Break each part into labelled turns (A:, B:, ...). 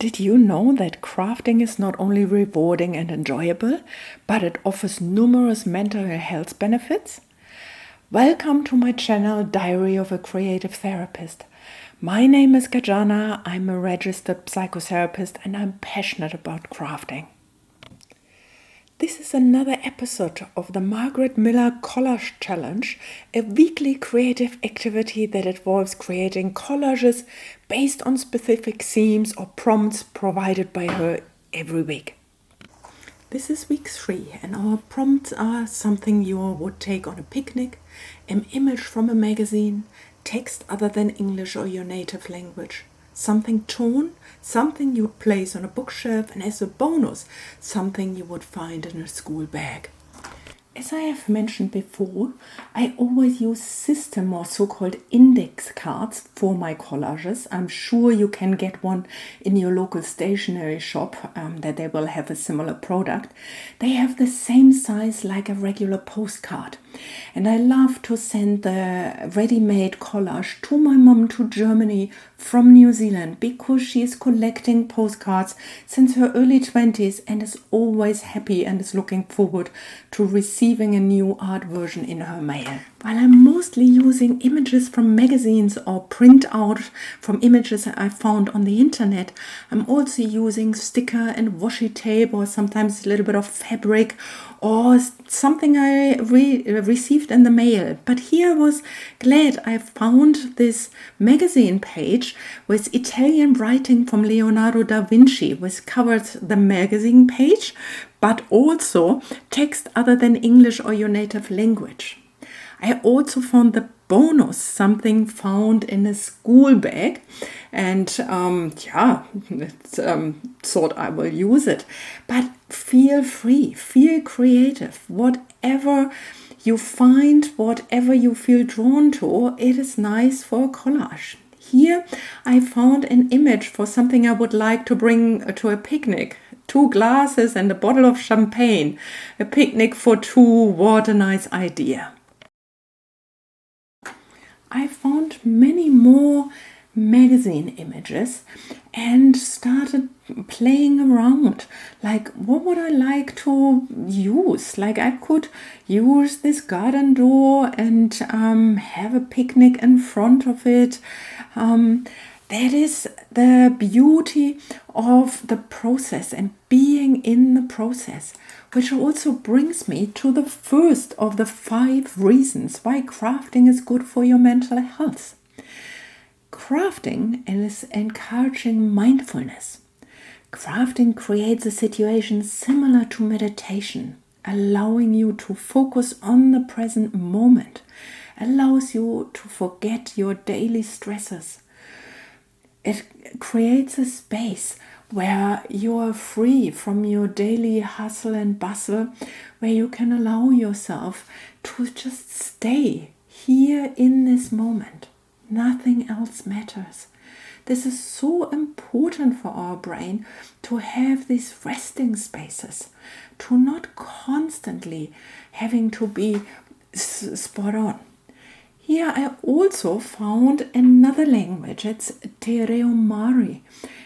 A: Did you know that crafting is not only rewarding and enjoyable, but it offers numerous mental health benefits? Welcome to my channel, Diary of a Creative Therapist. My name is Gajana, I'm a registered psychotherapist and I'm passionate about crafting. This is another episode of the Margarete Miller Collage Challenge, a weekly creative activity that involves creating collages based on specific themes or prompts provided by her every week. This is week 3 and our prompts are something you would take on a picnic, an image from a magazine, text other than English or your native language, something torn, something you'd place on a bookshelf, and as a bonus, something you would find in a school bag. As I have mentioned before, I always use system or so-called index cards for my collages. I'm sure you can get one in your local stationery shop, that they will have a similar product. They have the same size like a regular postcard. And I love to send the ready-made collage to my mom to Germany from New Zealand because she is collecting postcards since her early 20s and is always happy and is looking forward to receiving a new art version in her mail. While I'm mostly using images from magazines or print out from images I found on the internet, I'm also using sticker and washi tape or sometimes a little bit of fabric or something I received in the mail. But here I was glad I found this magazine page with Italian writing from Leonardo da Vinci, which covered the magazine page, but also text other than English or your native language. I also found the bonus, something found in a school bag, and thought I will use it. But feel free, feel creative. Whatever you find, whatever you feel drawn to, it is nice for a collage. Here I found an image for something I would like to bring to a picnic. 2 glasses and a bottle of champagne. A picnic for 2, what a nice idea. I found many more magazine images and started playing around. Like, what would I like to use? Like, I could use this garden door and have a picnic in front of it. That is the beauty of the process and being in the process, which also brings me to the first of the 5 reasons why crafting is good for your mental health. Crafting is encouraging mindfulness. Crafting creates a situation similar to meditation, allowing you to focus on the present moment, allows you to forget your daily stresses. It creates a space where you are free from your daily hustle and bustle, where you can allow yourself to just stay here in this moment. Nothing else matters. This is so important for our brain to have these resting spaces, to not constantly having to be spot on. Here I also found another language. It's Te Reo Māori.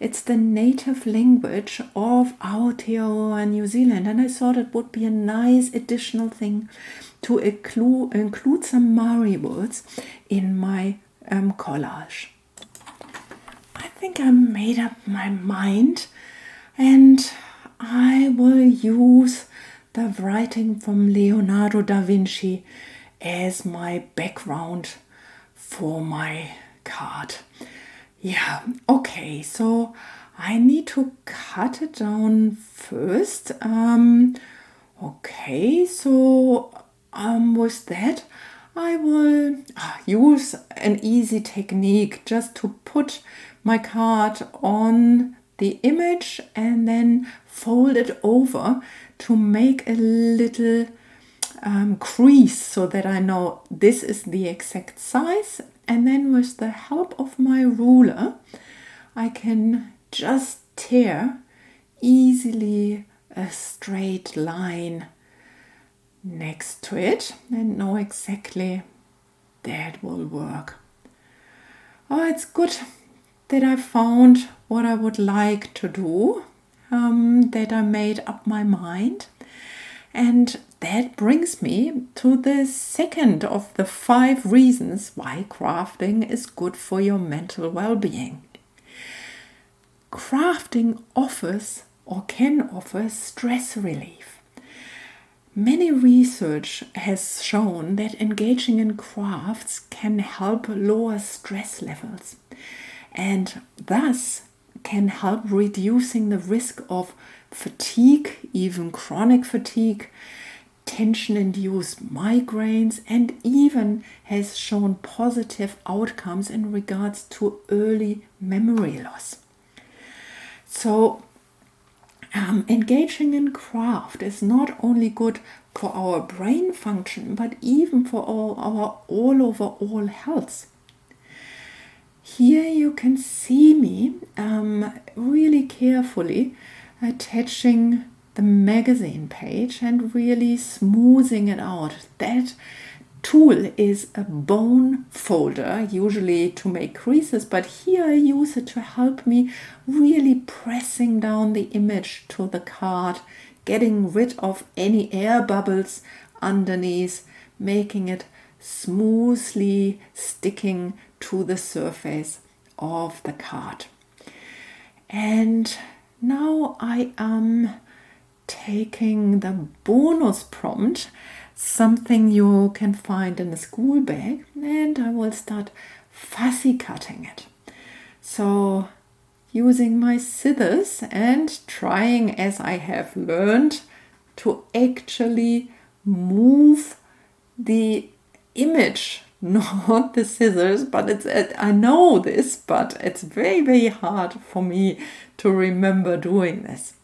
A: It's the native language of Aotearoa, New Zealand, and I thought it would be a nice additional thing to include some Māori words in my collage. I think I made up my mind and I will use the writing from Leonardo da Vinci as my background for my card. Yeah, okay, so I need to cut it down first. Okay, so with that, I will use an easy technique just to put my card on the image and then fold it over to make a little crease so that I know this is the exact size, and then with the help of my ruler I can just tear easily a straight line next to it and know exactly that will work. Oh, it's good that I found what I would like to do, that I made up my mind. And that brings me to the second of the 5 reasons why crafting is good for your mental well-being. Crafting offers or can offer stress relief. Many research has shown that engaging in crafts can help lower stress levels and thus can help reducing the risk of fatigue, even chronic fatigue, tension-induced migraines, and even has shown positive outcomes in regards to early memory loss. So engaging in craft is not only good for our brain function, but even for our overall health. Here you can see me really carefully attaching the magazine page and really smoothing it out. That tool is a bone folder, usually to make creases, but here I use it to help me really pressing down the image to the card, getting rid of any air bubbles underneath, making it smoothly sticking to the surface of the card. And now I am taking the bonus prompt, something you can find in a school bag, and I will start fussy cutting it. So using my scissors and trying, as I have learned, to actually move the image, not the scissors, but I know this, but it's very, very hard for me to remember doing this.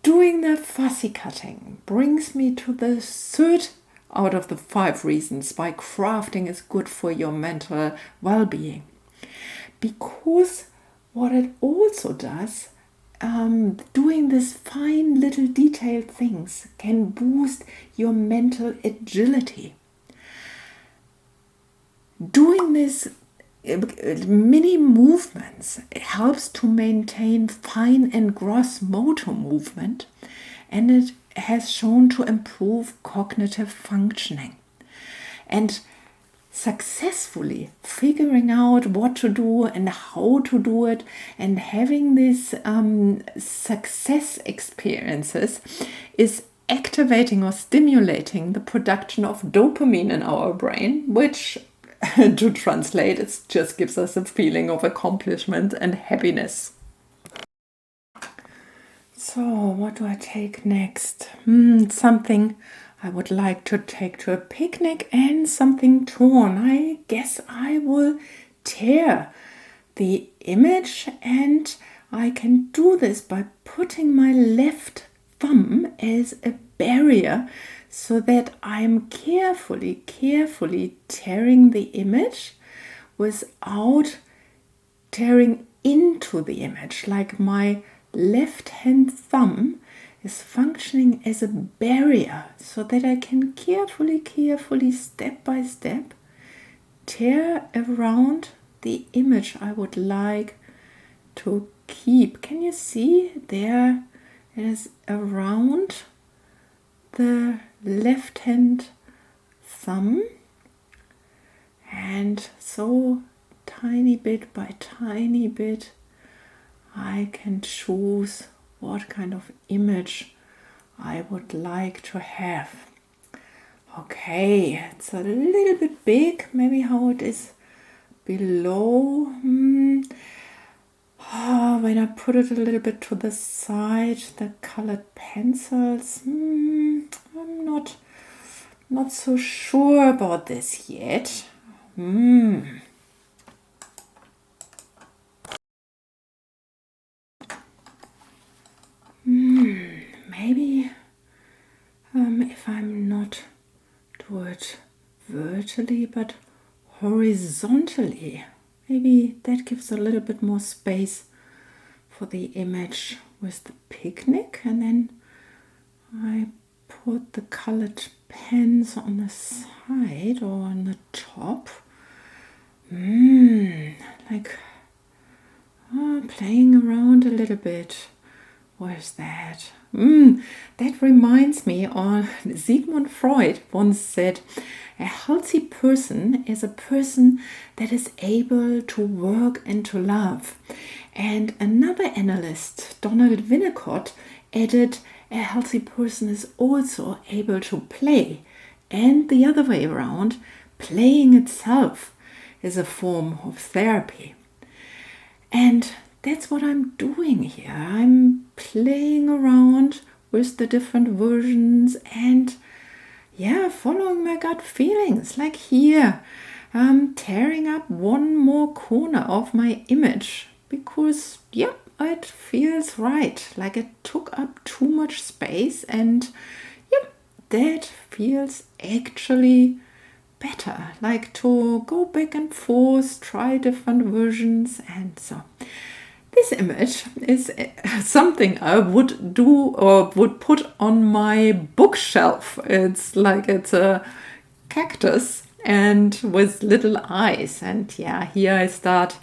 A: Doing the fussy cutting brings me to the third out of the 5 reasons why crafting is good for your mental well-being. Because what it also does, doing these fine little detailed things can boost your mental agility. Doing this mini movements helps to maintain fine and gross motor movement, and it has shown to improve cognitive functioning. And successfully figuring out what to do and how to do it and having these success experiences is activating or stimulating the production of dopamine in our brain, which to translate, it just gives us a feeling of accomplishment and happiness. So what do I take next? Something I would like to take to a picnic and something torn. I guess I will tear the image, and I can do this by putting my left thumb as a barrier so that I'm carefully tearing the image without tearing into the image. Like my left hand thumb is functioning as a barrier so that I can carefully, step by step, tear around the image I would like to keep. Can you see? There it is around the left hand thumb, and so tiny bit by tiny bit I can choose what kind of image I would like to have. Okay, it's a little bit big, maybe how it is below. When I put it a little bit to the side, the colored pencils, I'm not so sure about this yet. Maybe if I'm not do it vertically but horizontally, maybe that gives a little bit more space for the image with the picnic, and then I put the colored pens on the side or on the top. Like playing around a little bit. What is that? That reminds me of Sigmund Freud once said, a healthy person is a person that is able to work and to love. And another analyst, Donald Winnicott, added, a healthy person is also able to play. And the other way around, playing itself is a form of therapy. And that's what I'm doing here. I'm playing around with the different versions and following my gut feelings. Like here, I'm tearing up one more corner of my image because, it feels right. Like it took up too much space and, that feels actually better. Like to go back and forth, try different versions and so. This image is something I would do or would put on my bookshelf. It's like it's a cactus and with little eyes. And here I start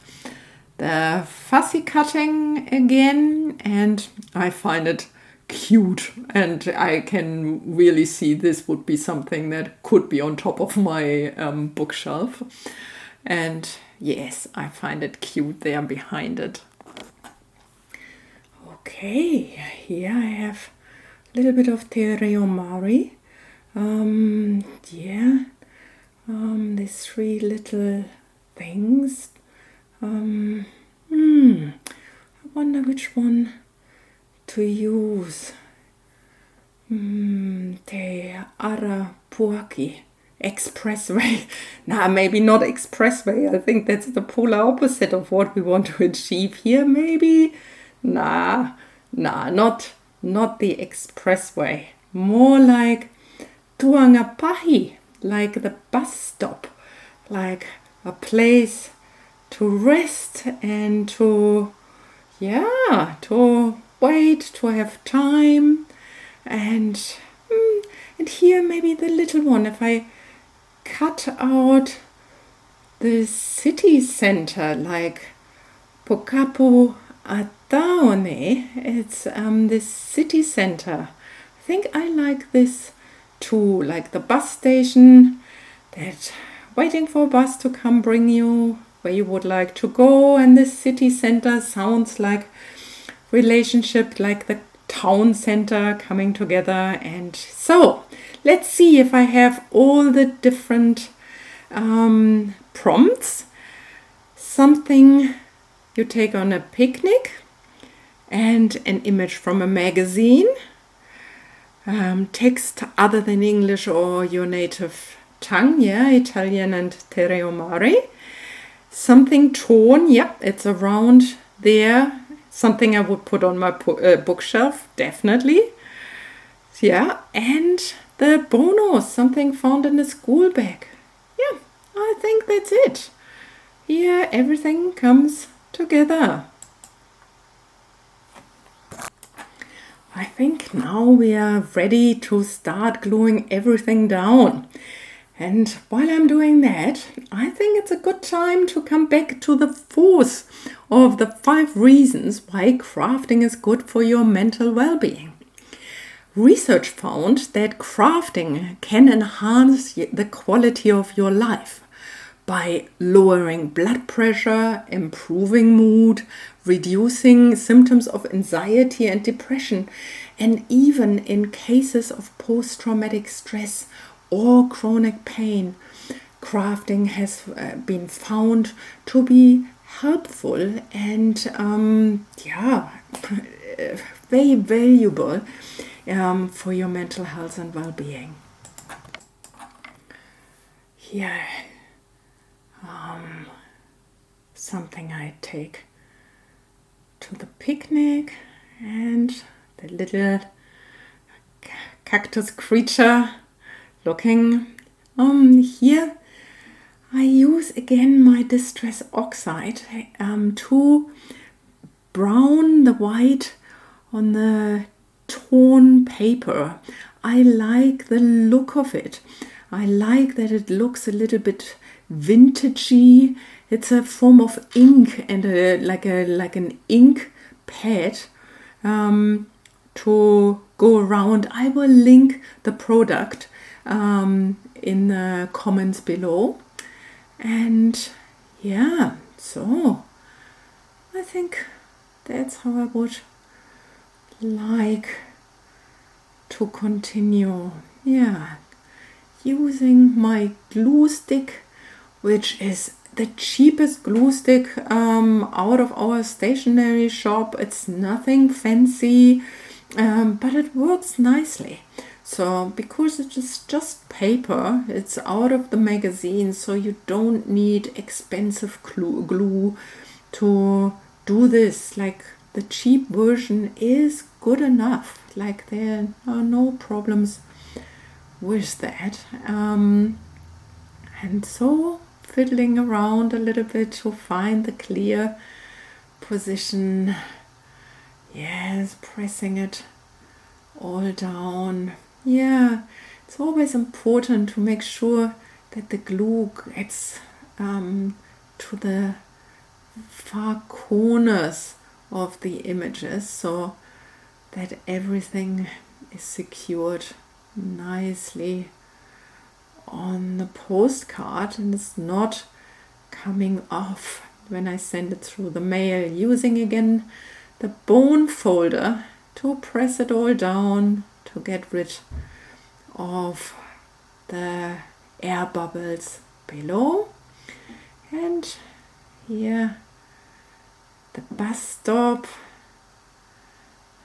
A: the fussy cutting again and I find it cute and I can really see this would be something that could be on top of my bookshelf. And yes, I find it cute there behind it. Okay, here I have a little bit of Tereomari. These three little things. I wonder which one to use. Te Arapuaki Expressway. Maybe not expressway. I think that's the polar opposite of what we want to achieve here. Maybe. Not the expressway. More like Tuangapahi, like the bus stop, like a place to rest and to wait, to have time. And here maybe the little one, if I cut out the city center, like Pokapu Ataone, it's this city center. I think I like this too, like the bus station, that waiting for a bus to come bring you where you would like to go, and the city center sounds like relationship, like the town center coming together. And so let's see if I have all the different prompts. Something you take on a picnic, and an image from a magazine, text other than English or your native tongue, Italian and Tereomari. Something torn, it's around there. Something I would put on my bookshelf, definitely. And the bonus, something found in the school bag. I think that's it. Here, everything comes together. I think now we are ready to start gluing everything down. And while I'm doing that, I think it's a good time to come back to the fourth of the 5 reasons why crafting is good for your mental well-being. Research found that crafting can enhance the quality of your life by lowering blood pressure, improving mood, reducing symptoms of anxiety and depression, and even in cases of post-traumatic stress or chronic pain, crafting has been found to be helpful and very valuable for your mental health and well-being. Here, something I take to the picnic, and the little cactus creature looking. Here I use again my Distress Oxide to brown the white on the torn paper. I like the look of it. I like that it looks a little bit vintagey It's a form of ink and like an ink pad to go around. I will link the product in the comments below. And yeah, so I think that's how I would like to continue. Yeah, using my glue stick, which is the cheapest glue stick out of our stationery shop. It's nothing fancy, but it works nicely. So because it is just paper, it's out of the magazine, so you don't need expensive glue to do this. Like, the cheap version is good enough. Like, there are no problems with that. And so fiddling around a little bit to find the clear position. Yes, pressing it all down. Yeah, it's always important to make sure that the glue gets to the far corners of the images, so that everything is secured nicely on the postcard and it's not coming off when I send it through the mail. Using again the bone folder to press it all down to get rid of the air bubbles below. And here the bus stop,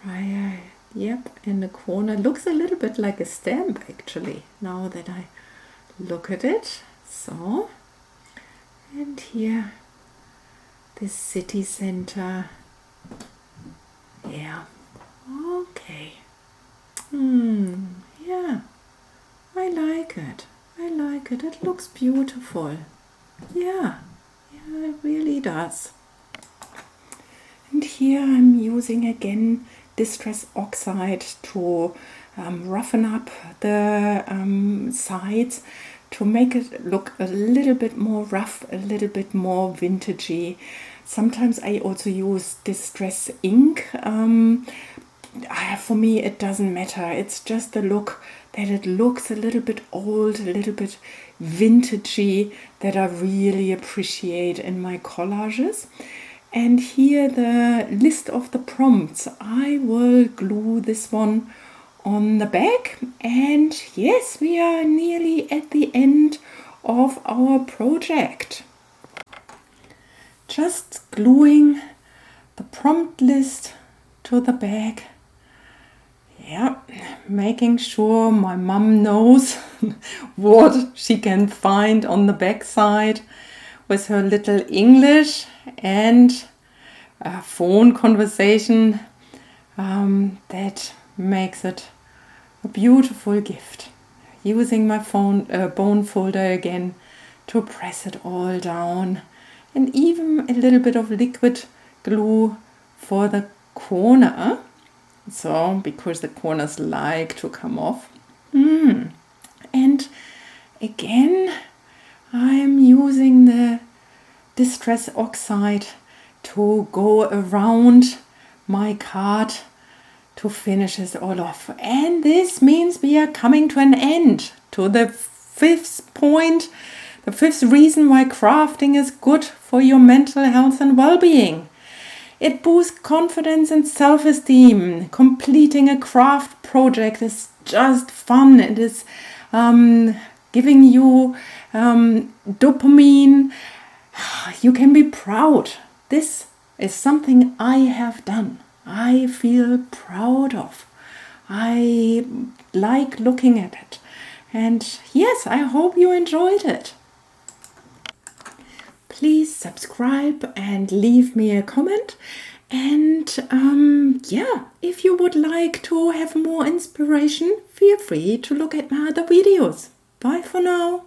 A: right, yep, in the corner. Looks a little bit like a stamp actually, now that I look at it. So, and here the city center. Yeah, okay. Yeah, I like it. I like it. It looks beautiful. Yeah, it really does. And here I'm using again Distress Oxide to roughen up the sides, to make it look a little bit more rough, a little bit more vintagey. Sometimes I also use Distress ink. For me, it doesn't matter. It's just the look, that it looks a little bit old, a little bit vintagey, that I really appreciate in my collages. And here the list of the prompts. I will glue this one on the back. And yes, we are nearly at the end of our project. Just gluing the prompt list to the back. Yeah, making sure my mum knows what she can find on the back side with her little English and a phone conversation. That makes it a beautiful gift. Using my bone folder again to press it all down, and even a little bit of liquid glue for the corner. So, because the corners like to come off. And again, I'm using the Distress Oxide to go around my card to finish this all off. And this means we are coming to an end, to the fifth point, the fifth reason why crafting is good for your mental health and well-being. It boosts confidence and self-esteem. Completing a craft project is just fun. It is giving you dopamine. You can be proud. This is something I have done. I feel proud of. I like looking at it. And yes, I hope you enjoyed it. Please subscribe and leave me a comment. And if you would like to have more inspiration, feel free to look at my other videos. Bye for now.